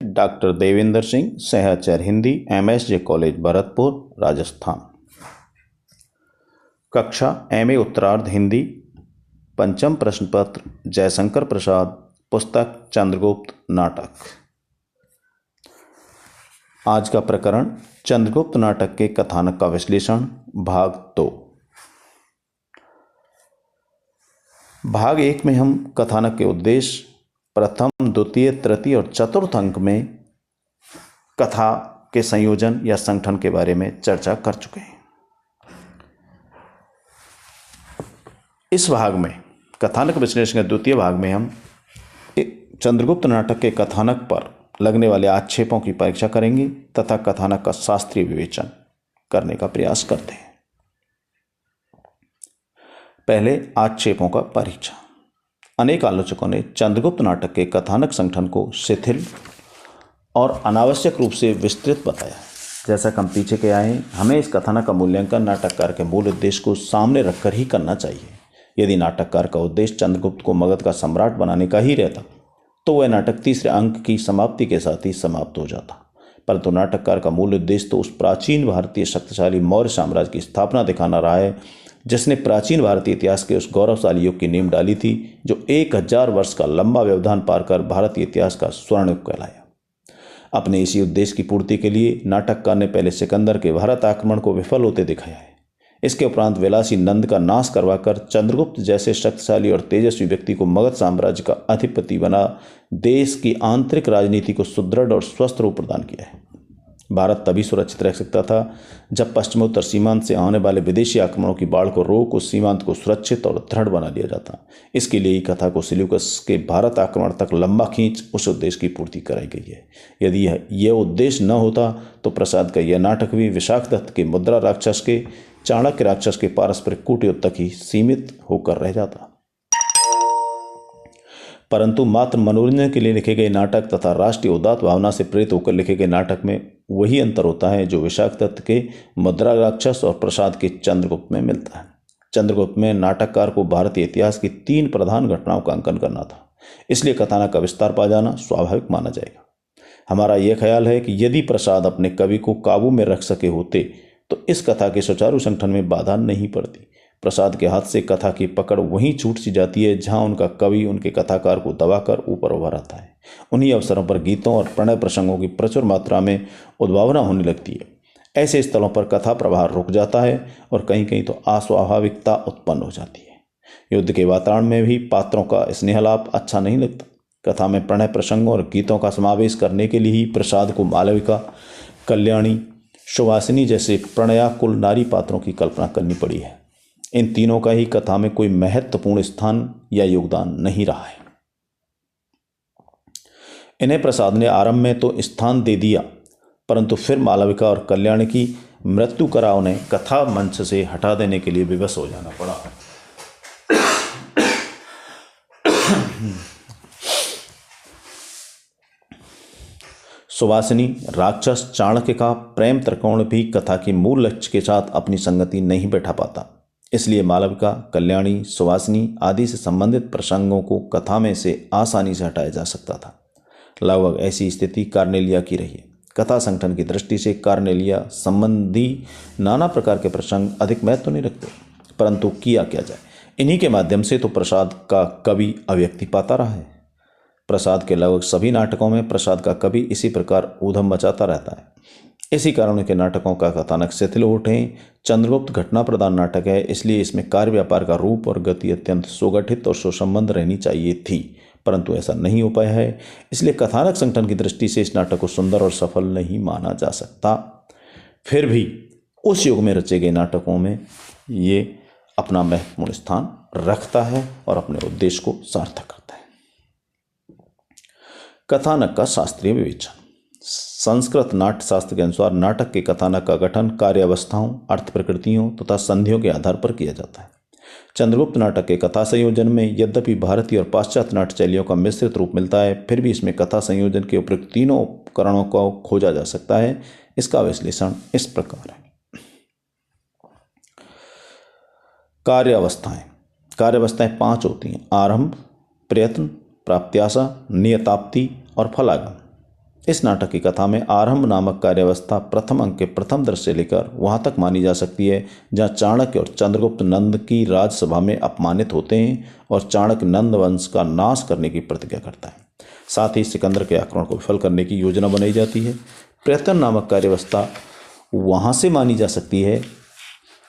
Doctor Devendra Singh, सहचर Hindi, MSJ college Bharatpur, Rajasthan. कक्षा MA उत्तरार्ध हिंदी, पंचम प्रश्न पत्र, जयशंकर प्रसाद, पुस्तक चंद्रगुप्त नाटक। आज का प्रकरण चंद्रगुप्त नाटक के कथानक का विश्लेषण, भाग 2। भाग 1 में हम कथानक के उद्देश्य, प्रथम, द्वितीय, तृतीय और चतुर्थ अंक में कथा के संयोजन या संगठन के बारे में चर्चा कर चुके हैं। इस भाग में कथानक विश्लेषण के द्वितीय भाग में हम चंद्रगुप्त नाटक के कथानक पर लगने वाले आक्षेपों की परीक्षा करेंगे तथा कथानक का शास्त्रीय विवेचन करने का प्रयास करते हैं। पहले आक्षेपों का परीक्षा। अनेक आलोचकों ने चंद्रगुप्त नाटक के कथानक संगठन को शिथिल और अनावश्यक रूप से विस्तृत बताया। जैसा कि हम पीछे के आए हैं, हमें इस कथानक का मूल्यांकन नाटककार के मूल उद्देश्य को सामने रखकर ही करना चाहिए। यदि नाटककार का उद्देश्य चंद्रगुप्त को मगध का सम्राट बनाने का ही रहता तो वह नाटक तीसरे अंक की समाप्ति के साथ ही समाप्त हो जाता। परंतु नाटककार का मूल उद्देश्य तो उस प्राचीन भारतीय शक्तिशाली मौर्य साम्राज्य की स्थापना दिखाना रहा है जिसने प्राचीन भारतीय इतिहास के उस गौरवशाली युग की नींव डाली थी जो 1000 वर्ष का लंबा व्यवधान पार कर भारतीय इतिहास का स्वर्ण युग कहलाया। अपने इसी उद्देश्य की पूर्ति के लिए नाटककार ने पहले सिकंदर के भारत आक्रमण को विफल होते दिखाया है। इसके उपरांत विलासी नंद का नाश करवाकर चंद्रगुप्त जैसे शक्तिशाली और तेजस्वी व्यक्ति को मगध साम्राज्य का अधिपति बना देश की आंतरिक राजनीति को सुदृढ़ और स्वस्थ रूप प्रदान किया है। भारत तभी सुरक्षित रह सकता था जब पश्चिमोत्तर सीमांत से आने वाले विदेशी आक्रमणों की बाढ़ को रोक उस सीमांत को सुरक्षित और दृढ़ बना दिया जाता। इसके लिए ही कथा को सिल्यूकस के भारत आक्रमण तक लंबा खींच उस उद्देश्य की पूर्ति कराई गई है। यदि यह उद्देश्य न होता तो प्रसाद का यह नाटक भी विशाखदत्त के मुद्रा राक्षस के, चाणक्य राक्षस के पारस्परिक कूटयुद्ध तक ही सीमित होकर रह जाता। परंतु मात्र मनोरंजन के लिए लिखे गए नाटक तथा राष्ट्रीय उदात्त भावना से प्रेरित होकर लिखे गए नाटक में वही अंतर होता है जो विशाखदत्त के मुद्रा राक्षस और प्रसाद के चंद्रगुप्त में मिलता है। चंद्रगुप्त में नाटककार को भारतीय इतिहास की 3 प्रधान घटनाओं का अंकन करना था, इसलिए कथानक का विस्तार पा जाना स्वाभाविक माना जाएगा। हमारा यह ख्याल है कि यदि प्रसाद अपने कवि को काबू में रख सके होते तो इस कथा के सुचारू संगठन में बाधा नहीं पड़ती। प्रसाद के हाथ से कथा की पकड़ वहीं छूट सी जाती है जहां उनका कवि उनके कथाकार को दबाकर ऊपर उभर आता है। उन्हीं अवसरों पर गीतों और प्रणय प्रसंगों की प्रचुर मात्रा में उद्भावना होने लगती है। ऐसे स्थलों पर कथा प्रवाह रुक जाता है और कहीं कहीं तो अस्वाभाविकता उत्पन्न हो जाती है। युद्ध के वातावरण में भी पात्रों का स्नेहलाप अच्छा नहीं लगता। कथा में प्रणय प्रसंगों और गीतों का समावेश करने के लिए ही प्रसाद को मालविका, कल्याणी, सुवासिनी जैसे प्रणयाकुल नारी पात्रों की कल्पना करनी पड़ी है। इन तीनों का ही कथा में कोई महत्वपूर्ण स्थान या योगदान नहीं रहा है। इन्हें प्रसाद ने आरंभ में तो स्थान दे दिया, परंतु फिर मालविका और कल्याणी की मृत्यु करा उन्हें कथा मंच से हटा देने के लिए विवश हो जाना पड़ा। सुवासिनी, राक्षस, चाणक्य का प्रेम त्रिकोण भी कथा के मूल लक्ष्य के साथ अपनी संगति नहीं बैठा पाता। इसलिए मालविका, कल्याणी, सुवासिनी आदि से संबंधित प्रसंगों को कथा में से आसानी से हटाया जा सकता था। लगभग ऐसी स्थिति कार्नेलिया की रही है। कथा संगठन की दृष्टि से कार्नेलिया संबंधी नाना प्रकार के प्रसंग अधिक महत्व नहीं रखते, परंतु किया क्या जाए, इन्हीं के माध्यम से तो प्रसाद का कवि अभिव्यक्ति पाता रहा है। प्रसाद के लगभग सभी नाटकों में प्रसाद का कवि इसी प्रकार ऊधम मचाता रहता है। इसी कारण के नाटकों का कथानक शिथिल उठे। चंद्रगुप्त घटना प्रधान नाटक है, इसलिए इसमें कार्य व्यापार का रूप और गति अत्यंत सुगठित और सुसंबद्ध रहनी चाहिए थी, परंतु ऐसा नहीं हो पाया है। इसलिए कथानक संगठन की दृष्टि से इस नाटक को सुंदर और सफल नहीं माना जा सकता। फिर भी उस युग में रचे गए नाटकों में ये अपना महत्वपूर्ण स्थान रखता है और अपने उद्देश्य को सार्थक करता है। कथानक का शास्त्रीय विवेचन। संस्कृत नाट्य शास्त्र के अनुसार नाटक के कथानक का गठन कार्यावस्थाओं, अर्थ प्रकृतियों तथा संधियों के आधार पर किया जाता है। चंद्रगुप्त नाटक के कथा संयोजन में यद्यपि भारतीय और पाश्चात्य नाट्य शैलियों का मिश्रित रूप मिलता है, फिर भी इसमें कथा संयोजन के उपयुक्त तीनों उपकरणों को खोजा जा सकता है। इसका विश्लेषण इस प्रकार है। कार्यावस्थाएं। कार्यावस्थाएं 5 होती हैं: आरंभ, प्रयत्न, प्राप्त्याशा, नियताप्ति और फलागम। इस नाटक की कथा में आरंभ नामक कार्यावस्था प्रथम अंक के प्रथम दृश्य से लेकर वहां तक मानी जा सकती है जहां चाणक्य और चंद्रगुप्त नंद की राजसभा में अपमानित होते हैं और चाणक्य नंद वंश का नाश करने की प्रतिज्ञा करता है। साथ ही सिकंदर के आक्रमण को विफल करने की योजना बनाई जाती है। प्रयत्न नामक कार्यावस्था वहां से मानी जा सकती है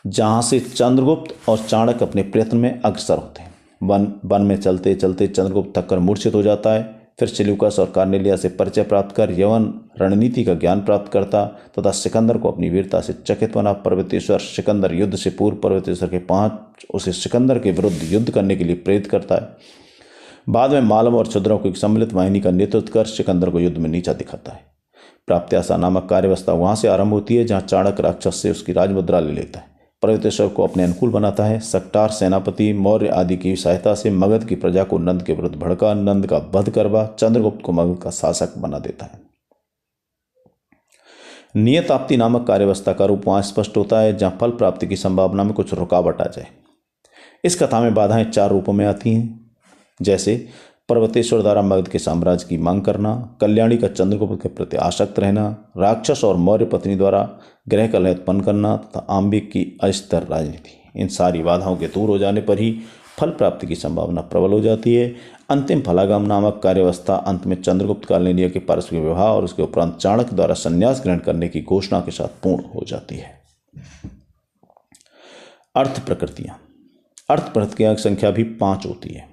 जहां से चंद्रगुप्त और चाणक्य अपने प्रयत्न में अग्रसर होते हैं। वन में चलते चलते चंद्रगुप्त थककर मूर्छित हो जाता है। फिर सेल्यूकस और कार्नेलिया से परिचय प्राप्त कर यवन रणनीति का ज्ञान प्राप्त करता तथा सिकंदर को अपनी वीरता से चकित बना। पर्वतेश्वर सिकंदर युद्ध से पूर्व पर्वतेश्वर के 5 उसे सिकंदर के विरुद्ध युद्ध करने के लिए प्रेरित करता है। बाद में मालव और क्षुद्रों की सम्मिलित वाहिनी का नेतृत्व कर सिकंदर को युद्ध में नीचा दिखाता है। प्राप्त्याशा नामक कार्यवस्था वहां से आरंभ होती है जहां चाणक्य राक्षस से उसकी राजमुद्रा ले लेता है, पर्वतेश्वर को अपने अनुकूल बनाता है। सक्टार सेनापति मौर्य आदि की सहायता से मगध की प्रजा को नंद के विरुद्ध भड़का, नंद का वध करवा चंद्रगुप्त को मगध का शासक बना देता है। नियताप्ति नामक कार्यवस्था का रूप वहां स्पष्ट होता है जहां फल प्राप्ति की संभावना में कुछ रुकावट आ जाए। इस कथा में बाधाएं 4 रूपों में आती हैं, जैसे पर्वतेश्वर द्वारा मगध के साम्राज्य की मांग करना, कल्याणी का चंद्रगुप्त के प्रति आसक्त रहना, राक्षस और मौर्य पत्नी द्वारा ग्रह कलह उत्पन्न करना तथा आंबिक की अस्थिर राजनीति। इन सारी बाधाओं के दूर हो जाने पर ही फल प्राप्ति की संभावना प्रबल हो जाती है। अंतिम फलागम नामक कार्यवस्था अंत में चंद्रगुप्त कार्नेलिया के पारस्परिक विवाह और उसके उपरांत चाणक्य द्वारा संन्यास ग्रहण करने की घोषणा के साथ पूर्ण हो जाती है। अर्थ प्रकृतियां। अर्थ प्रकृतियां की संख्या भी 5 होती है: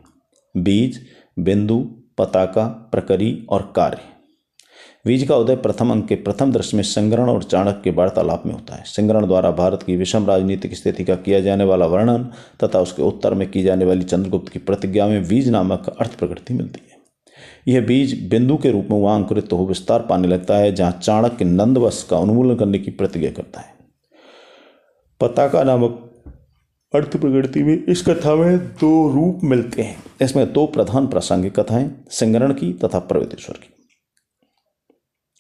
बीज, बिंदु, पताका, प्रकरी और कार्य। बीज का उदय प्रथम अंक के प्रथम दृश्य में सिंगरण और चाणक्य के वार्तालाप में होता है। सिंगरण द्वारा भारत की विषम राजनीतिक स्थिति का किया जाने वाला वर्णन तथा उसके उत्तर में की जाने वाली चंद्रगुप्त की प्रतिज्ञा में बीज नामक अर्थ प्रकृति मिलती है। यह बीज बिंदु के रूप में वहां अंकुरित हो विस्तार पाने लगता है जहां चाणक्य नंदवश का उन्मूलन करने की प्रतिज्ञा करता है। पताका नामक अर्थ प्रकृति में इस कथा में 2 रूप मिलते हैं। इसमें 2 प्रधान प्रासंगिक कथाएं सिंगरण की तथा पर्वतेश्वर की।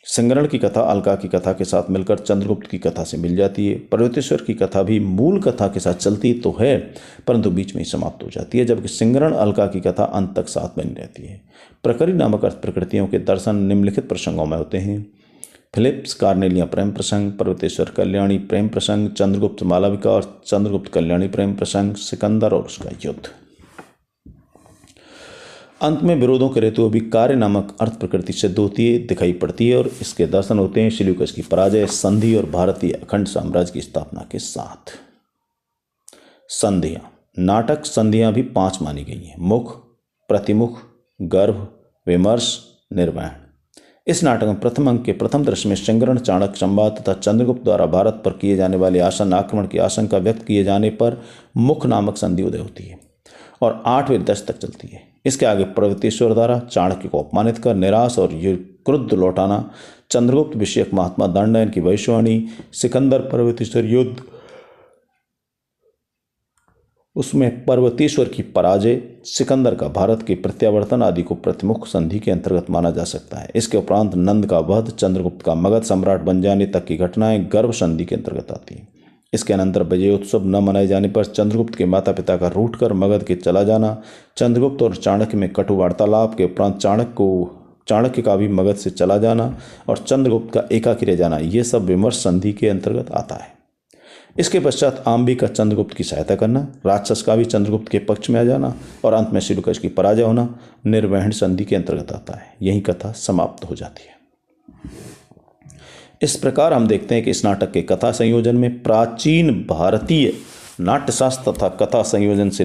सिंगरण की कथा अलका की कथा के साथ मिलकर चंद्रगुप्त की कथा से मिल जाती है। पर्वतेश्वर की कथा भी मूल कथा के साथ चलती तो है परंतु बीच में ही समाप्त हो जाती है, जबकि सिंगरण अलका की कथा अंत तक साथ बनी रहती है। प्रकरी नामक अर्थ प्रकृतियों के दर्शन निम्नलिखित प्रसंगों में होते हैं: फिलिप्स कार्नेलिया प्रेम प्रसंग, पर्वतेश्वर कल्याणी प्रेम प्रसंग, चंद्रगुप्त मालविका और चंद्रगुप्त कल्याणी प्रेम प्रसंग, सिकंदर और उसका युद्ध। अंत में विरोधों के रहते हुए भी कार्य नामक अर्थ प्रकृति सिद्ध होती है, दिखाई पड़ती है और इसके दर्शन होते हैं सेल्यूकस की पराजय, संधि और भारतीय अखंड साम्राज्य की स्थापना के साथ। संधियां। नाटक संधियां भी 5 मानी गई हैं: मुख, प्रतिमुख, गर्भ, विमर्श, निर्वहन। इस नाटक में प्रथम अंक के प्रथम दृश्य में सिंगरण चाणक्य संवाद तथा चंद्रगुप्त द्वारा भारत पर किए जाने वाले आसन्न आक्रमण की आशंका व्यक्त किए जाने पर मुख नामक संधि उदय होती है और 8वें दश तक चलती है। इसके आगे पर्वतेश्वर द्वारा चाणक्य को अपमानित कर निराश और क्रुद्ध लौटाना, चंद्रगुप्त विषयक महात्मा दंडन की भविष्यवाणी, सिकंदर पर्वतेश्वर युद्ध, उसमें पर्वतेश्वर की पराजय, सिकंदर का भारत के प्रत्यावर्तन आदि को प्रतिमुख संधि के अंतर्गत माना जा सकता है। इसके उपरांत नंद का वध, चंद्रगुप्त का मगध सम्राट बन जाने तक की घटनाएं गर्भ संधि के अंतर्गत आती हैं। इसके अनंतर विजयोत्सव न मनाए जाने पर चंद्रगुप्त के माता पिता का रूठकर मगध के चला जाना, चंद्रगुप्त और चाणक्य में कटु वार्तालाप के उपरांत चाणक्य का भी मगध से चला जाना और चंद्रगुप्त का एकाकी रह जाना, ये सब विमर्श संधि के अंतर्गत आता है। इसके पश्चात आंबी का चंद्रगुप्त की सहायता करना, राक्षस का भी चंद्रगुप्त के पक्ष में आ जाना और अंत में सेल्यूकस की पराजय होना निर्वहन संधि के अंतर्गत आता है। यही कथा समाप्त हो जाती है। इस प्रकार हम देखते हैं कि इस नाटक के कथा संयोजन में प्राचीन भारतीय नाट्यशास्त्र तथा कथा संयोजन से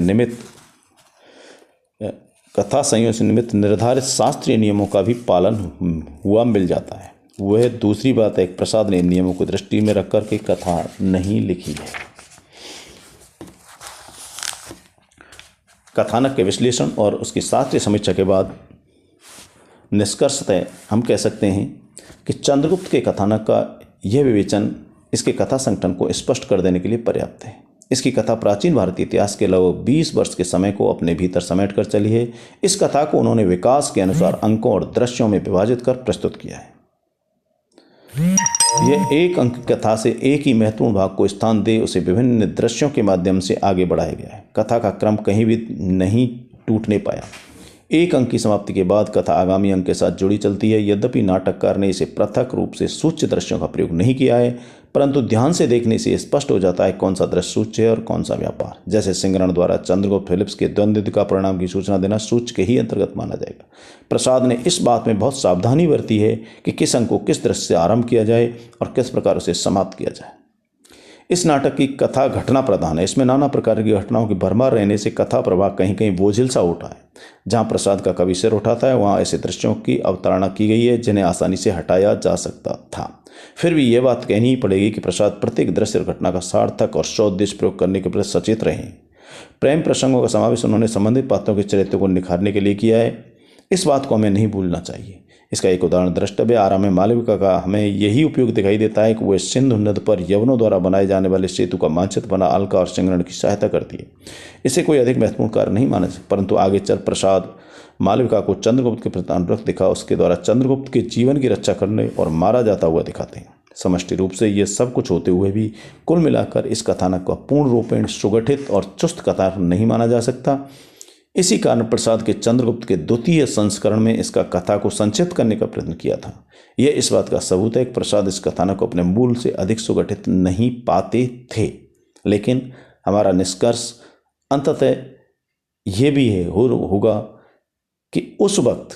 निमित्त निर्धारित शास्त्रीय नियमों का भी पालन हुआ मिल जाता है। वह दूसरी बात है, एक प्रसाद ने इन नियमों को दृष्टि में रखकर के कथा नहीं लिखी है। कथानक के विश्लेषण और उसकी शास्त्रीय समीक्षा के बाद निष्कर्षतः हम कह सकते हैं कि चंद्रगुप्त के कथानक का यह विवेचन इसके कथा संगठन को स्पष्ट कर देने के लिए पर्याप्त है। इसकी कथा प्राचीन भारतीय इतिहास के लगभग 20 वर्ष के समय को अपने भीतर समेट कर चली है। इस कथा को उन्होंने विकास के अनुसार अंकों और दृश्यों में विभाजित कर प्रस्तुत किया है। यह एक अंक कथा से एक ही महत्वपूर्ण भाग को स्थान दे उसे विभिन्न दृश्यों के माध्यम से आगे बढ़ाया गया है। कथा का क्रम कहीं भी नहीं टूटने पाया। एक अंक की समाप्ति के बाद कथा आगामी अंक के साथ जुड़ी चलती है। यद्यपि नाटककार ने इसे पृथक रूप से सूच्य दृश्यों का प्रयोग नहीं किया है, परंतु ध्यान से देखने से स्पष्ट हो जाता है कौन सा दृश्य सूच्य है और कौन सा व्यापार। जैसे सिंगरण द्वारा चंद्रगुप्त फिलिप्स के द्वंद्व का परिणाम की सूचना देना सूच्य के ही अंतर्गत माना जाएगा। प्रसाद ने इस बात में बहुत सावधानी बरती है कि किस अंक को किस दृश्य से आरंभ किया जाए और किस प्रकार उसे समाप्त किया जाए। इस नाटक की कथा घटना प्रधान है। इसमें नाना प्रकार की घटनाओं की भरमार रहने से कथा प्रवाह कहीं कहीं बोझिल सा उठा है। जहाँ प्रसाद का कवि सिर उठाता है वहाँ ऐसे दृश्यों की अवतारणा की गई है जिन्हें आसानी से हटाया जा सकता था। फिर भी यह बात कहनी ही पड़ेगी कि प्रसाद प्रत्येक दृश्य और घटना का सार्थक और सौद्देश्य प्रयोग करने के प्रति सचेत रहे। प्रेम प्रसंगों का समावेश उन्होंने संबंधित पात्रों के चरित्र को निखारने के लिए किया है। इस बात को हमें नहीं भूलना चाहिए। इसका एक उदाहरण द्रष्टव्य आराम मालविका का हमें यही उपयोग दिखाई देता है कि वह सिंधु नद पर यवनों द्वारा बनाए जाने वाले सेतु का मानचित्र बना अलका और सिंगरण की सहायता करती है। इसे कोई अधिक महत्वपूर्ण कार्य नहीं माना जाए, परंतु आगे चल प्रसाद मालविका को चंद्रगुप्त के प्रति अनुरक्त दिखा उसके द्वारा चंद्रगुप्त के जीवन की रक्षा करने और मारा जाता हुआ दिखाते हैं। समष्टि रूप से यह सब कुछ होते हुए भी कुल मिलाकर इस कथानक को पूर्ण रूपेण सुगठित और चुस्त कथा नहीं माना जा सकता। इसी कारण प्रसाद के चंद्रगुप्त के द्वितीय संस्करण में इसका कथा को संक्षिप्त करने का प्रयत्न किया था। यह इस बात का सबूत है कि प्रसाद इस कथानक को अपने मूल से अधिक सुगठित नहीं पाते थे। लेकिन हमारा निष्कर्ष अंततः यह भी होगा कि उस वक्त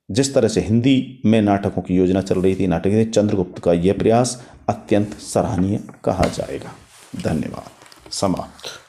जिस तरह से हिंदी में नाटकों की योजना चल रही थी, नाटक चंद्रगुप्त का यह प्रयास अत्यंत सराहनीय कहा जाएगा। धन्यवाद। समाप्त।